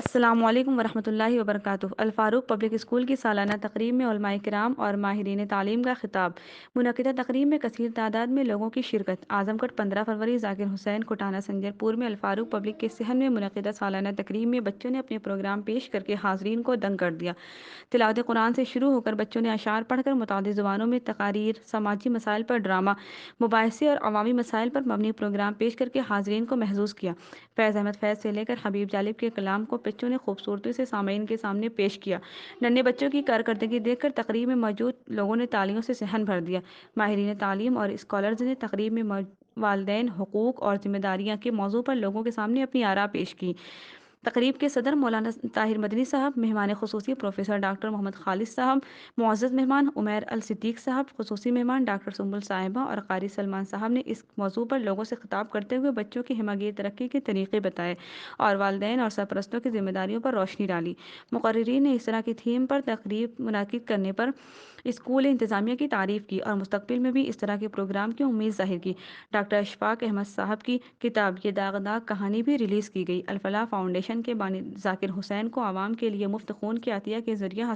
السلام علیکم ورحمۃ اللہ وبرکاتہ۔ الفاروق پبلک اسکول کی سالانہ تقریب میں علماء کرام اور ماہرین تعلیم کا خطاب۔ منعقدہ تقریب میں کثیر تعداد میں لوگوں کی شرکت۔ اعظم گڑھ 15 فروری ذاکر حسین کوٹانہ سنجر پور میں الفاروق پبلک کے صحن میں منعقدہ سالانہ تقریب میں بچوں نے اپنے پروگرام پیش کر کے حاضرین کو دنگ کر دیا۔ تلاوت قرآن سے شروع ہو کر بچوں نے اشعار پڑھ کر متعدد زبانوں میں تقاریر، سماجی مسائل پر ڈرامہ، مباحثے اور عوامی مسائل پر مبنی پروگرام پیش کر کے حاضرین کو محظوظ کیا۔ فیض احمد فیض سے لے کر حبیب جالب کے کلام کو بچوں نے خوبصورتی سے سامعین کے سامنے پیش کیا۔ ننھے بچوں کی کارکردگی دیکھ کر تقریب میں موجود لوگوں نے تالیوں سے صحن بھر دیا۔ ماہرین تعلیم اور اسکالرز نے تقریب میں والدین، حقوق اور ذمہ داریاں کے موضوع پر لوگوں کے سامنے اپنی آراء پیش کی۔ تقریب کے صدر مولانا طاہر مدنی صاحب، مہمان خصوصی پروفیسر ڈاکٹر محمد خالد صاحب، معزز مہمان عمیر الصدیق صاحب، خصوصی مہمان ڈاکٹر سنبل صاحبہ اور قاری سلمان صاحب نے اس موضوع پر لوگوں سے خطاب کرتے ہوئے بچوں کی ہمہ ترقی کے طریقے بتائے اور والدین اور سرپرستوں کی ذمہ داریوں پر روشنی ڈالی۔ مقررین نے اس طرح کی تھیم پر تقریب منعقد کرنے پر اسکول انتظامیہ کی تعریف کی اور مستقبل میں بھی اس طرح کے پروگرام کی امید ظاہر کی۔ ڈاکٹر اشفاق احمد صاحب کی کتاب یہ داغ داغ کہانی بھی ریلیز کی گئی۔ الفلاح فاؤنڈیشن کے بانی ذاکر حسین کو عوام کے لیے مفت خون کے عطیہ کے ذریعہ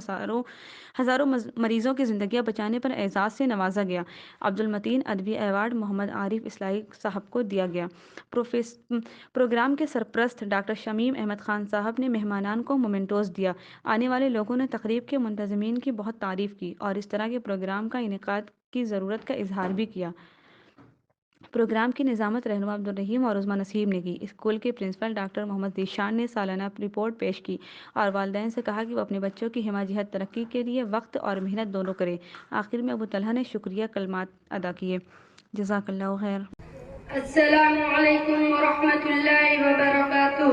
ہزاروں مریضوں کی زندگیاں بچانے پر اعزاز سے نوازا گیا۔ عبدالمتین ادبی ایوارڈ محمد عارف اصلاحی صاحب کو دیا گیا۔ پروگرام کے سرپرست ڈاکٹر شمیم احمد خان صاحب نے مہمانان کو مومنٹوز دیا۔ آنے والے لوگوں نے تقریب کے منتظمین کی بہت تعریف کی اور اس طرح کے پروگرام کا انعقاد کی ضرورت کا اظہار بھی کیا۔ پروگرام کی نظامت رہنما عبدالرحیم اور عظمیٰ نسیم نے کی۔ اسکول کے پرنسپل ڈاکٹر محمد ذیشان نے سالانہ رپورٹ پیش کی اور والدین سے کہا کہ وہ اپنے بچوں کی ہمہ جہت ترقی کے لیے وقت اور محنت دونوں کریں۔ آخر میں ابو طلحہ نے شکریہ کلمات ادا کیے۔ جزاک اللہ خیر۔ السلام علیکم ورحمۃ اللہ وبرکاتہ۔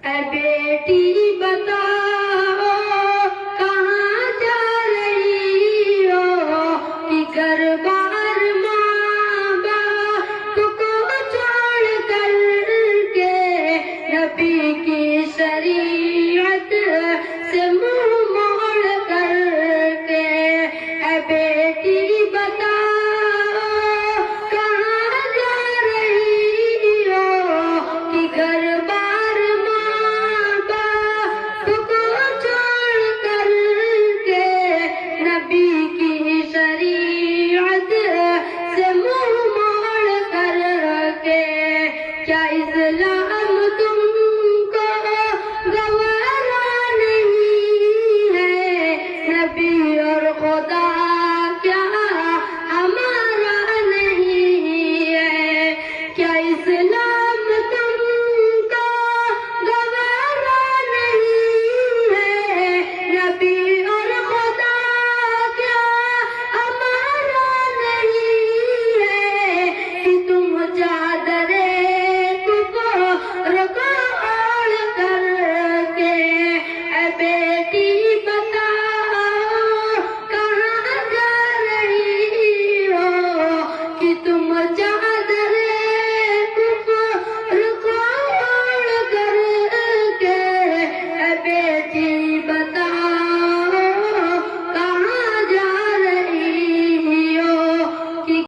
اے بیٹی